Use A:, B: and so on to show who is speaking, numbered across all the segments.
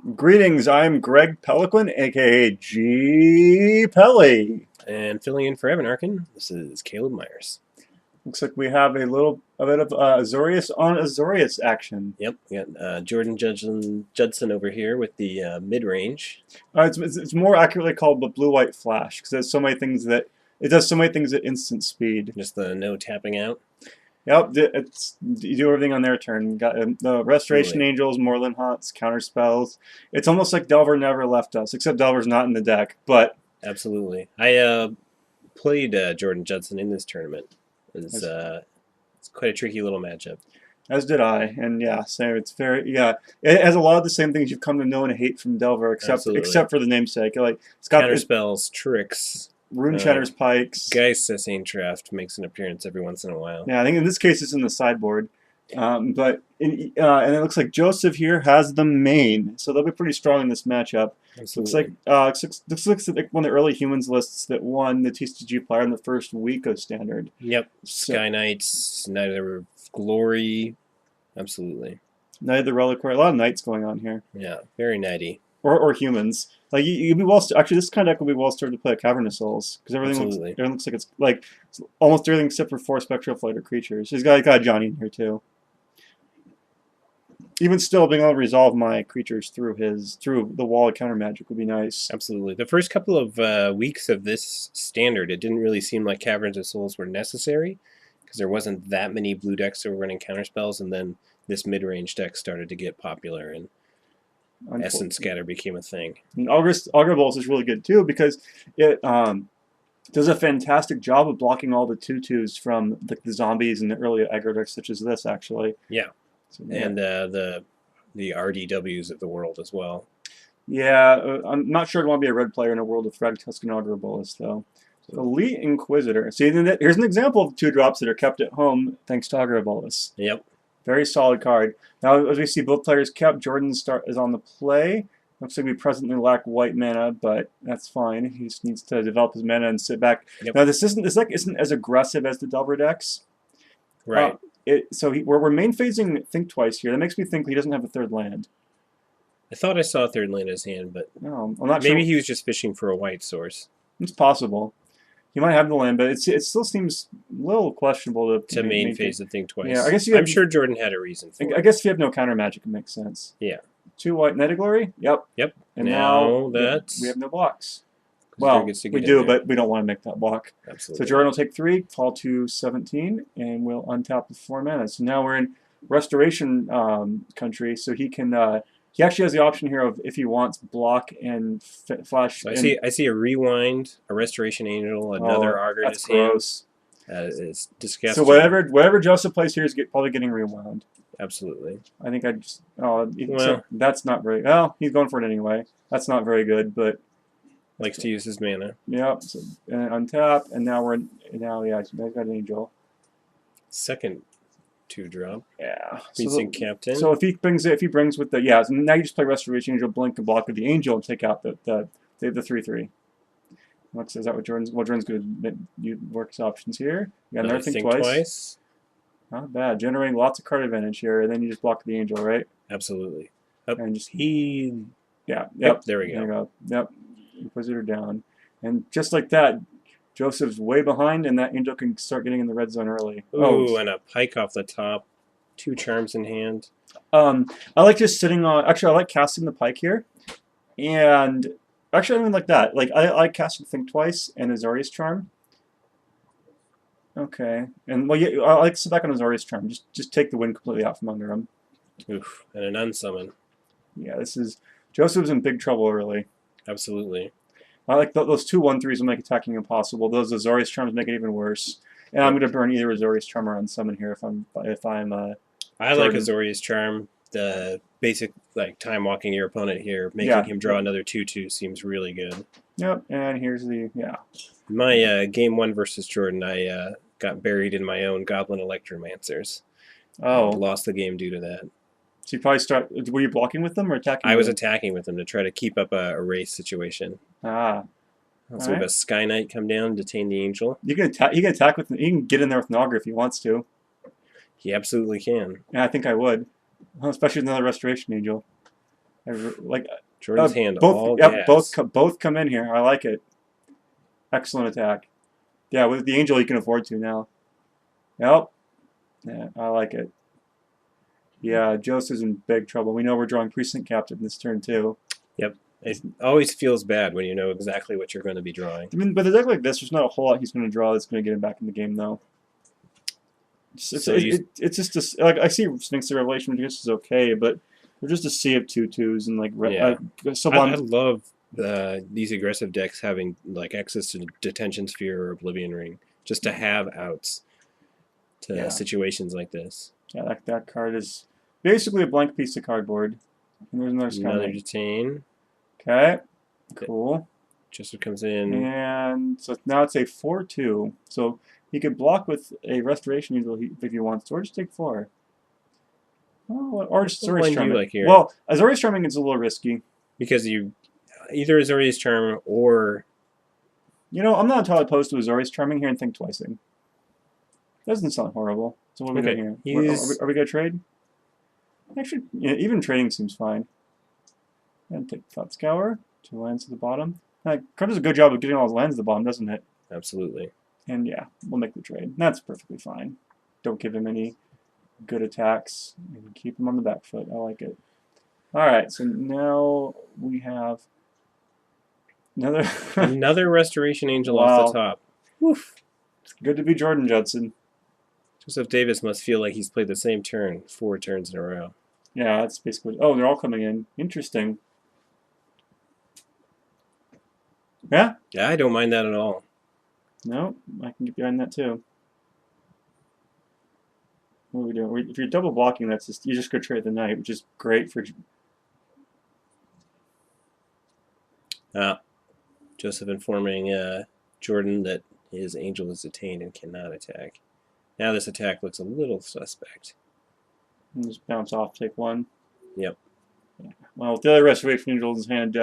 A: Greetings, I'm Greg Peloquin, aka G. Pelly.
B: And filling in for Evan Arkin, this is Caleb Myers.
A: Looks like we have a bit of Azorius on Azorius action.
B: Yep, we got Judson over here with the mid-range.
A: It's more accurately called the blue-white flash because there's so many things that it does so many things at instant speed.
B: Just the no tapping out.
A: Yep, you do everything on their turn. You got the Restoration
B: Really?
A: Angels, Moreland Haunts, counter spells. It's almost like Delver never left us, except Delver's not in the deck. But
B: Absolutely. I played Jordan Judson in this tournament. It's quite a tricky little matchup.
A: as did I, and yeah, same. It's it has a lot of the same things you've come to know and hate from Delver, except for the namesake. Like it's got
B: Counter spells, tricks.
A: Rune Shatter's Pikes.
B: Geist Draft makes an appearance every once in a while.
A: Yeah, I think in this case it's in the sideboard. And it looks like Joseph here has the main, so they'll be pretty strong in this matchup.
B: Absolutely.
A: Looks like one of the early humans lists that won the TCG player in the first week of Standard.
B: Yep. Sky Knights, Night of Glory. Absolutely.
A: Night of the Reliquary. A lot of knights going on here.
B: Yeah, very nighty.
A: Or humans. Like you'd be actually this kind of deck would be well started to play a Cavernous Souls because everything looks like it's like almost everything except for 4 Spectral Flighter creatures. He's got Johnny in here too. Even still, being able to resolve my creatures through the wall of counter magic would be nice.
B: Absolutely. The first couple of weeks of this standard, it didn't really seem like Caverns of Souls were necessary because there wasn't that many blue decks that were running counterspells, and then this mid-range deck started to get popular, and Essence Scatter became a thing.
A: And Augur Bolts is really good too because it does a fantastic job of blocking all the 2/2s from the zombies and the early aggro decks such as this actually.
B: Yeah. And the RDWs of the world as well.
A: Yeah, I'm not sure I'd want to be a red player in a world of Frag Tuscan Augur Bolus, though. So Elite Inquisitor. See, here's an example of 2-drops that are kept at home thanks to Augur Bolus.
B: Yep.
A: Very solid card. Now, as we see, both players kept. Jordan is on the play. Looks like we presently lack white mana, but that's fine. He just needs to develop his mana and sit back.
B: Yep.
A: Now, this deck isn't as aggressive as the Delver decks.
B: Right.
A: We're main phasing Think Twice here. That makes me think he doesn't have a third land.
B: I thought I saw a third land in his hand, but
A: No, I'm not
B: maybe
A: sure.
B: he was just fishing for a white source.
A: It's possible. He might have the land, but it still seems a little questionable
B: to main phase the Think Twice.
A: Yeah, I guess
B: I'm sure Jordan had a reason for it.
A: I guess if you have no counter magic, it makes sense.
B: Yeah.
A: 2 white Night of Glory? Yep.
B: Yep.
A: And now
B: that's
A: we have no blocks. Well, we do, but we don't want to make that block.
B: Absolutely.
A: So Jordan will take 3, fall to 17, and we'll untap with 4 mana. So now we're in Restoration country, so he can. He actually has the option here of if he wants block and flash.
B: So I see a rewind, a Restoration Angel, another Augur in his
A: gross.
B: hand. It's disgusting.
A: So whatever Joseph plays here is probably getting rewound.
B: Absolutely.
A: I think I just. That's not very. Well, he's going for it anyway. That's not very good, but.
B: Likes to use his mana.
A: Yep. So, and untap, and now he's got an Angel.
B: Second 2-drop.
A: Yeah.
B: Precinct Captain.
A: So if he brings with the so now you just play Restoration Angel, blink and block with the Angel, and take out the 3/3. Is that what Jordan's going to work his options here? You got another Think Twice. Not bad. Generating lots of card advantage here, and then you just block the Angel, right?
B: Absolutely.
A: And just
B: Yep. There we go.
A: There you go. Yep. Inquisitor down, and just like that, Joseph's way behind, and that Angel can start getting in the red zone early.
B: Ooh, and a Pike off the top. 2 charms in hand.
A: I like just sitting on. Actually, I like casting the Pike here, and actually, I don't even like that. Like I like casting Think Twice and Azorius Charm. Okay, and I like to sit back on Azorius Charm. Just take the wind completely out from under him.
B: Oof, and an unsummon.
A: Yeah, Joseph's in big trouble early.
B: Absolutely.
A: I like those 2 1/3s will make attacking impossible. Those Azorius Charms make it even worse. And I'm going to burn either Azorius Charm or Unsummon here if I'm.
B: I like Azorius Charm. The basic time walking your opponent here, making him draw another 2/2 seems really good.
A: Yep, and here's
B: My game 1 versus Jordan, I got buried in my own Goblin Electromancers.
A: Oh.
B: Lost the game due to that.
A: So you probably were you blocking with them or attacking?
B: I was attacking with them to try to keep up a race situation.
A: Ah.
B: So we have a Sky Knight come down, detain the Angel.
A: You can attack with. You can get in there with an Augur if he wants to.
B: He absolutely can.
A: Yeah, I think I would, especially with another Restoration Angel. Like
B: Jordan's hand
A: both.
B: all
A: Yep,
B: gas.
A: both come in here. I like it. Excellent attack. Yeah, with the Angel, you can afford to now. Yep. Yeah, I like it. Yeah, Joseph's in big trouble. We know we're drawing Precinct Captain this turn, too.
B: Yep. It always feels bad when you know exactly what you're going to be drawing.
A: I mean, but a deck like this, there's not a whole lot he's going to draw that's going to get him back in the game, though. It's just like I see Sphinx of Revelation, which is okay, but they're just a sea of 2/2s and like
B: I love these aggressive decks having like access to Detention Sphere or Oblivion Ring just to have outs to situations like this.
A: Yeah, that card is basically a blank piece of cardboard. And there's
B: another Detain.
A: Okay, cool.
B: Joseph comes in.
A: And so now it's a 4/2. So he could block with a Restoration Angel if he wants to, or just take 4. Oh, or Azorius Charming.
B: Like here?
A: Well, Azorius Charming is a little risky.
B: Because you either Azorius Charm or...
A: You know, I'm not entirely opposed to Azorius Charming here and think twice-ing. Doesn't sound horrible. So what are we doing here? Are we going to trade? Actually, yeah, even trading seems fine. And take Thought Scour. 2 lands to the bottom. Card does a good job of getting all his lands to the bottom, doesn't it?
B: Absolutely.
A: And yeah, we'll make the trade. That's perfectly fine. Don't give him any good attacks and keep him on the back foot. I like it. Alright, so now we have
B: another Restoration Angel off the top.
A: Woof. It's good to be Jordan Judson.
B: Joseph Davis must feel like he's played the same turn 4 turns in a row.
A: Yeah, that's basically... Oh, they're all coming in. Interesting. Yeah?
B: Yeah, I don't mind that at all.
A: No, I can get behind that too. What are we doing? If you're double blocking, that's just you just go trade the knight, which is great for.
B: Joseph informing Jordan that his angel is detained and cannot attack. Now this attack looks a little suspect.
A: And just bounce off, take 1.
B: Yep.
A: Yeah. Well, with the other Restoration Angel in his hand,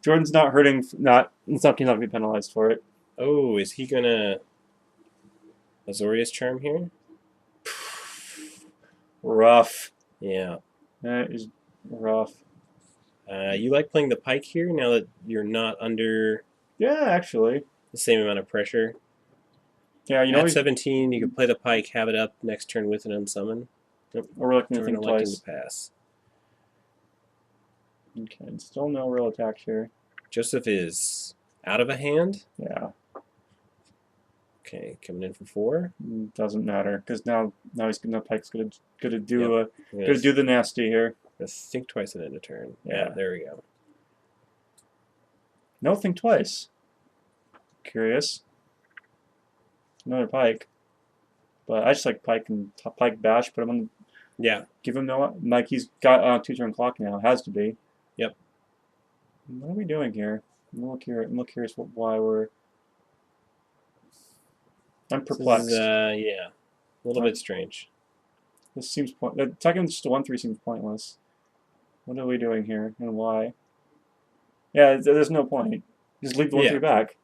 A: Jordan's not hurting. He's not going to be penalized for it.
B: Oh, is he gonna Azorius Charm here?
A: Rough.
B: Yeah.
A: That is rough.
B: You like playing the pike here now that you're not under...
A: Yeah, actually.
B: The same amount of pressure.
A: Yeah, you know.
B: At 17, you can play the pike, have it up next turn with an unsummon.
A: Or we're looking at twice.
B: To pass.
A: Okay, still no real attack here.
B: Joseph is out of a hand?
A: Yeah.
B: Okay, coming in for 4.
A: Doesn't matter because now Pike's gonna do the nasty here.
B: Let's think twice and end a turn.
A: Yeah,
B: there we go.
A: No, think twice. Curious. Another Pike, but I just like Pike and Pike bash. Put him on. Give him no like he's got a 2-turn clock now. Has to be.
B: Yep.
A: What are we doing here? I'm a little curious why we're. I'm perplexed.
B: Yeah, a little bit strange.
A: This seems attacking just a 1/3 seems pointless. What are we doing here and why? Yeah, there's no point. Just leave the 1/3 back.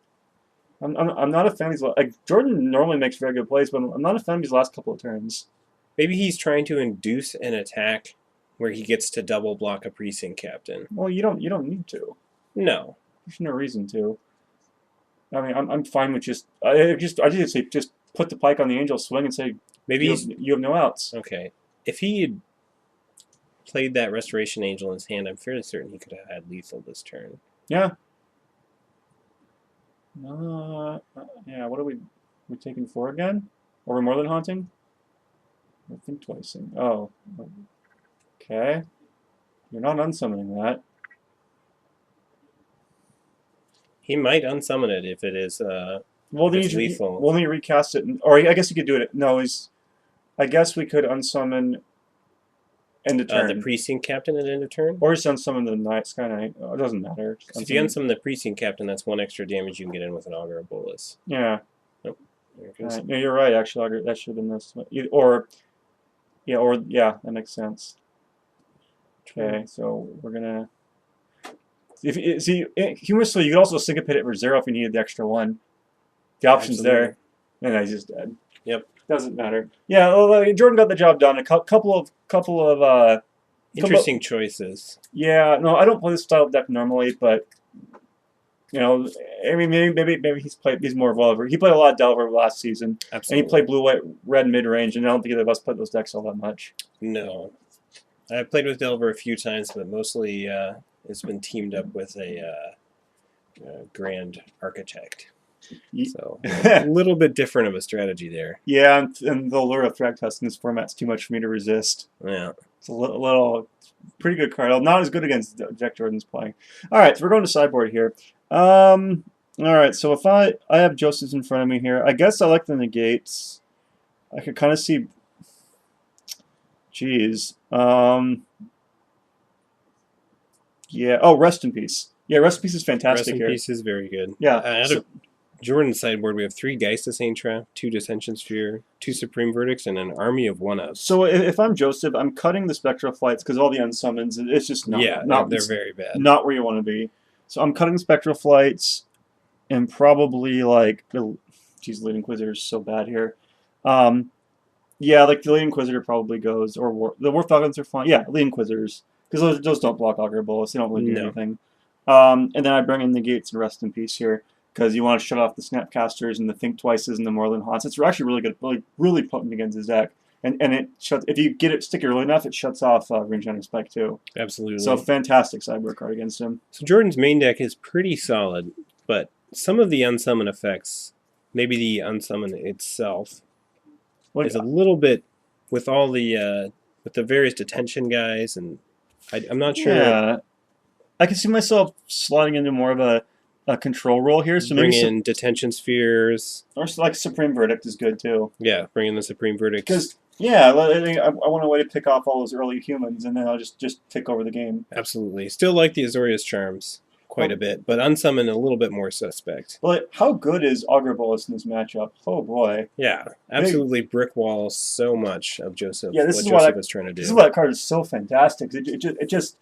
A: I'm not a fan of these. Like Jordan normally makes very good plays, but I'm not a fan of these last couple of turns.
B: Maybe he's trying to induce an attack where he gets to double block a Precinct Captain.
A: Well, you don't need to.
B: No,
A: there's no reason to. I mean, I'm fine with I just say just put the Pike on the Angel, swing, and say
B: maybe
A: you have no outs.
B: Okay, if he had played that Restoration Angel in his hand, I'm fairly certain he could have had lethal this turn.
A: Yeah. Yeah. What are we taking 4 again? Or we're more than haunting? I think twice. Oh. Okay. You're not unsummoning that.
B: He might unsummon it if it is lethal.
A: Well, then you recast it, or I guess you could do it. No, I guess we could unsummon end of turn.
B: The Precinct Captain at end of turn?
A: Or just unsummon the Sky Knight. Oh, it doesn't matter.
B: If you unsummon the Precinct Captain, that's 1 extra damage you can get in with an Augur or Bolus.
A: Yeah.
B: Nope. There it goes.
A: Yeah, you're right, actually. Augur, that should have been this. Yeah, that makes sense. Okay, so we're going to... humorously, you could also syncopate it for 0 if you needed the extra 1. The option's there. And he's just dead.
B: Yep.
A: Doesn't matter. Yeah, well, Jordan got the job done. A couple of
B: Interesting choices.
A: Yeah, no, I don't play this style of deck normally, but I mean, maybe he's more Delver. He played a lot of Delver last season,
B: Absolutely.
A: And he played blue, white, red mid range, and I don't think either of us played those decks all that much.
B: No, I've played with Delver a few times, but mostly it's been teamed up with a Grand Architect. So a little bit different of a strategy there.
A: Yeah, and the lure of threat test in this format's too much for me to resist.
B: Yeah.
A: It's a little pretty good card. Not as good against Jack Jordan's playing. All right, so we're going to sideboard here. All right, so if I have Joseph's in front of me here, I guess I like the negates. I could kind of see. Jeez. Yeah. Oh, Rest in Peace. Yeah, Rest in Peace is fantastic here.
B: Rest in Peace is very good.
A: Yeah.
B: Out of Jordan's sideboard, we have 3 Geist of Saint Tra, 2 Dissension Sphere, 2 Supreme Verdicts, and an army of 1-ups.
A: So if I'm Joseph, I'm cutting the Spectral Flights because all the unsummons, it's just not.
B: Yeah, they're very bad.
A: Not where you want to be. So I'm cutting Spectral Flights and probably like, geez, Lead Inquisitor is so bad here. Yeah, like the Lead Inquisitor probably goes, or the War Falcons are fine. Yeah, Lead Inquisitors, because those don't block Augur Bolus. They don't really do anything. And then I bring in the Gates and Rest in Peace here, because you want to shut off the Snapcasters and the Think Twices and the Moreland Haunts. It's actually really good, really potent against his deck. And it shuts, if you get it sticky early enough, it shuts off Ring Spike too.
B: Absolutely.
A: So fantastic sideboard card against him.
B: So Jordan's main deck is pretty solid, but some of the unsummon effects, maybe the unsummon itself, is a little bit with all the various detention guys, and I'm not sure.
A: Yeah, I can see myself sliding into more of a control role here. So
B: bring
A: maybe
B: in detention spheres,
A: or like Supreme Verdict is good too.
B: Yeah, bring in the Supreme Verdict.
A: Because I want a way to pick off all those early humans, and then I'll just take over the game.
B: Absolutely, still like the Azorius Charms quite a bit, but unsummon a little bit more suspect.
A: Well, how good is Augur Bolus in this matchup? Oh boy.
B: Yeah, absolutely brick walls so much of Joseph.
A: Yeah, this
B: what
A: is
B: Joseph is trying to do.
A: This is why that card is so fantastic. It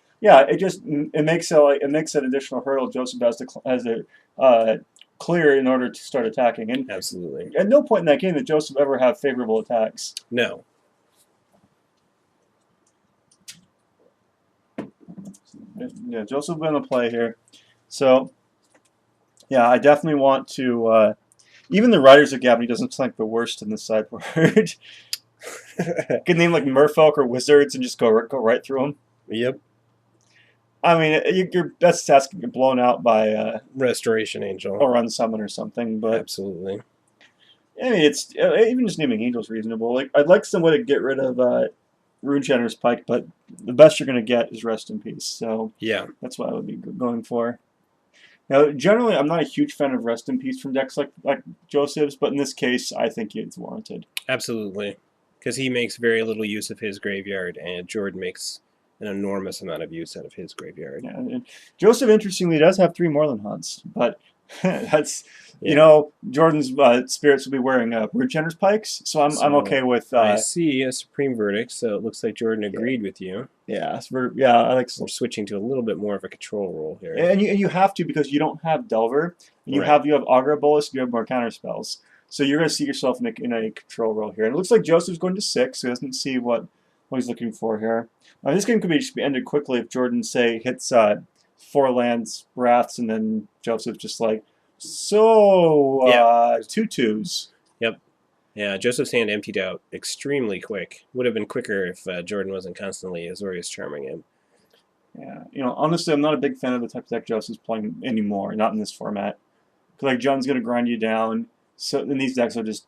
A: makes an additional hurdle Joseph has to clear in order to start attacking. And
B: absolutely,
A: at no point in that game did Joseph ever have favorable attacks.
B: No.
A: Yeah, Joseph been in play here. So, yeah, I definitely want to. Even the Riders of Gavin doesn't sound like the worst in this sideboard. Could name like Merfolk or Wizards and just go right through them.
B: Yep.
A: I mean, your best task can get blown out by
B: Restoration Angel
A: or Unsummon or something. But
B: absolutely.
A: I mean, it's even just naming Angel's reasonable. Like I'd like some way to get rid of Runechatter's Pike, but the best you're going to get is Rest in Peace. So
B: yeah,
A: that's what I would be going for. Now, generally, I'm not a huge fan of Rest in Peace from decks like Joseph's, but in this case, I think it's warranted.
B: Absolutely, because he makes very little use of his graveyard, and Jordan makes an enormous amount of use out of his graveyard.
A: Yeah, and Joseph, interestingly, does have 3 Moreland Haunts, but that's Jordan's spirits will be wearing Runechatter's Pikes, so I'm okay with.
B: I see a Supreme Verdict, so it looks like Jordan agreed with you.
A: Yeah, I like.
B: We're switching to a little bit more of a control role here,
A: and you have to because you don't have Delver. You have Augur Bolus, you have more counter spells, so you're going to see yourself in a control role here. And it looks like Joseph's going to 6, so he doesn't see what he's looking for here. This game could just be ended quickly if Jordan hits 4 lands, wraths, and then Joseph's just like. So, 2 2s.
B: Yep. Yeah, Joseph's hand emptied out extremely quick. Would have been quicker if Jordan wasn't constantly Azorius Charming him.
A: Yeah, honestly, I'm not a big fan of the type of deck Joseph's playing anymore, not in this format. Because, John's going to grind you down, so then these decks will just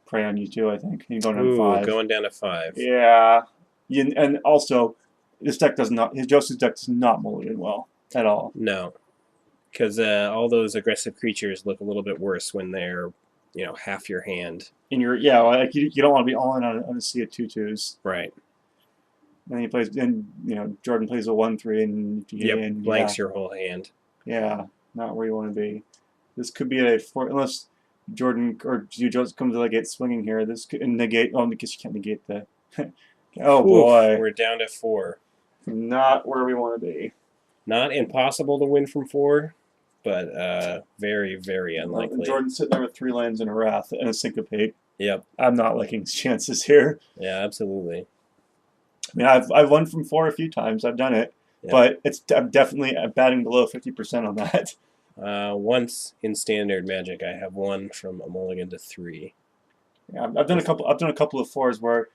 A: prey on you too, I think. And going down to 5.
B: Going down to 5.
A: Yeah. And also, Joseph's deck does not mold in well at all.
B: No. Because all those aggressive creatures look a little bit worse when they're, half your hand.
A: And you don't want to be all in on a sea of 2 2s.
B: Right.
A: And Jordan plays a 1/3 and
B: blanks your whole hand.
A: Yeah, not where you want to be. This could be unless Jordan or Joseph comes to negate swinging here. This could negate. Oh, because you can't negate the. Oh boy,
B: we're down to 4.
A: Not where we want to be.
B: Not impossible to win from 4, but very, very unlikely.
A: Jordan's sitting there with 3 lands and a Wrath and a Syncopate.
B: Yep.
A: I'm not liking his chances here.
B: Yeah, absolutely.
A: mean, I've won from 4 a few times. I've done it, but I'm definitely batting below 50% on that.
B: Once in standard Magic, I have won from a mulligan to 3.
A: Yeah, I've done a couple. I've done a couple of 4s where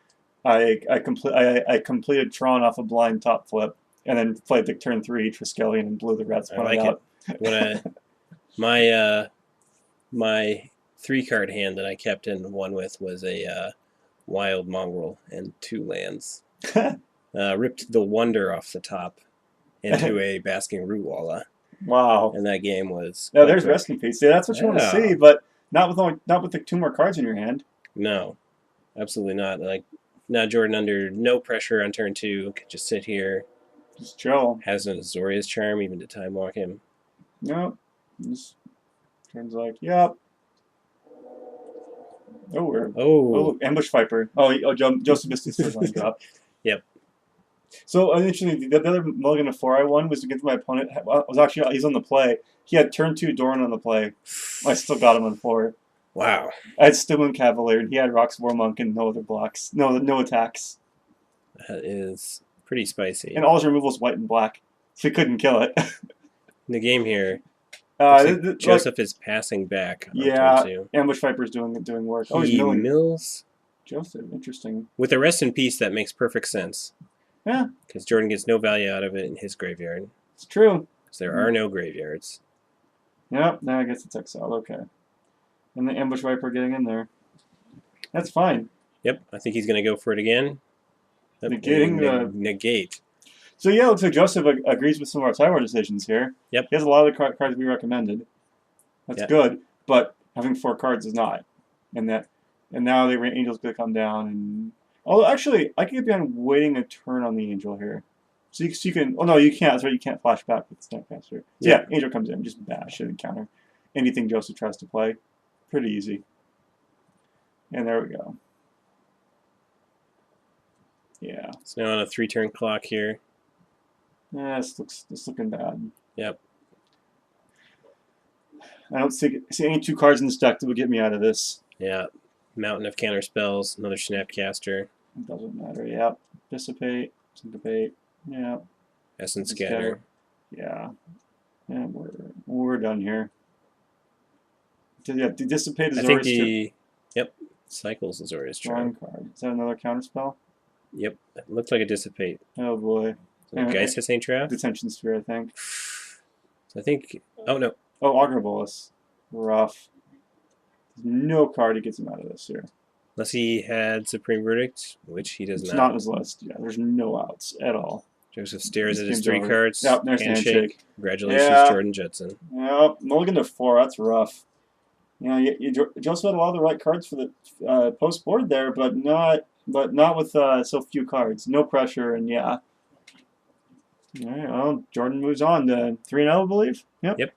A: I completed Tron off a blind top flip, and then played the turn 3 Triskelion and blew the red spot out.
B: When my 3-card hand that I kept and won with was a Wild Mongrel and 2 lands. Ripped the Wonder off the top into a Basking Rootwalla.
A: Wow!
B: And that game was.
A: Yeah, there's rest in peace. Yeah, that's what you want to see, but not with the 2 more cards in your hand.
B: No, absolutely not. Like now, Jordan under no pressure on turn 2 can just sit here,
A: just chill.
B: Has an Azorius Charm even to time walk him.
A: Yep. Just turns like yep. Oh, Ambush Viper. Joseph missed his first line drop.
B: Yep.
A: So interestingly, the other mulligan of 4 I won was against my opponent. Was actually he's on the play. He had turn 2 Doran on the play. I still got him on 4.
B: Wow.
A: I had Stillman Cavalier, and he had Rock's War Monk and no other blocks. No attacks.
B: That is pretty spicy.
A: And all his removals white and black, so he couldn't kill it.
B: In the game here, Joseph is passing back.
A: Yeah, Ambush Viper's doing work. Oh, he's milling.
B: Mills.
A: Joseph, interesting.
B: With a rest in peace, that makes perfect sense.
A: Yeah.
B: Because Jordan gets no value out of it in his graveyard.
A: It's true.
B: Because there are no graveyards.
A: Yep, now I guess it's exile. Okay. And the Ambush Viper getting in there. That's fine.
B: Yep, I think he's going to go for it again.
A: Negating the...
B: Negate.
A: So yeah, it looks like Joseph agrees with some of our Tywar decisions here.
B: Yep.
A: He has a lot of the cards we recommended. That's good, but having 4 cards is not. And now the Angel's going to come down. And although actually, I could get behind waiting a turn on the Angel here. So you can... Oh no, you can't. That's right, you can't flash back with Snapcaster. So yeah, Angel comes in, just bash and counter anything Joseph tries to play. Pretty easy. And there we go. Yeah.
B: It's now on a 3-turn clock here.
A: Yeah, this looking bad.
B: Yep.
A: I don't see any 2 cards in this deck that would get me out of this.
B: Yeah. Mountain of Counter Spells, another Snapcaster.
A: It doesn't matter. Yep. Dissipate, Syncopate. Yeah.
B: Essence Scatter.
A: Yeah. Yeah, we're done here. Yeah, Dissipate is
B: Azorius. Yep. Cycles Azorius.
A: Drawing card. Is that another counter spell?
B: Yep. It looks like a Dissipate.
A: Oh boy.
B: Geist Saint Trap?
A: Detention Sphere, I think.
B: So I think... Oh, no.
A: Oh, Augur Bolus. Rough. There's no card that gets him out of this here.
B: Unless he had Supreme Verdict, which he does not.
A: It's not on his list. Yeah, there's no outs at all.
B: Joseph stares at his 3 cards.
A: Yep, there's handshake.
B: Congratulations, Jordan Judson.
A: Yep, mulligan to 4. That's rough. You know, Joseph had a lot of the right cards for the post board there, but not with so few cards. No pressure, and yeah. All right, well, Jordan moves on to 3-0, I believe. Yep.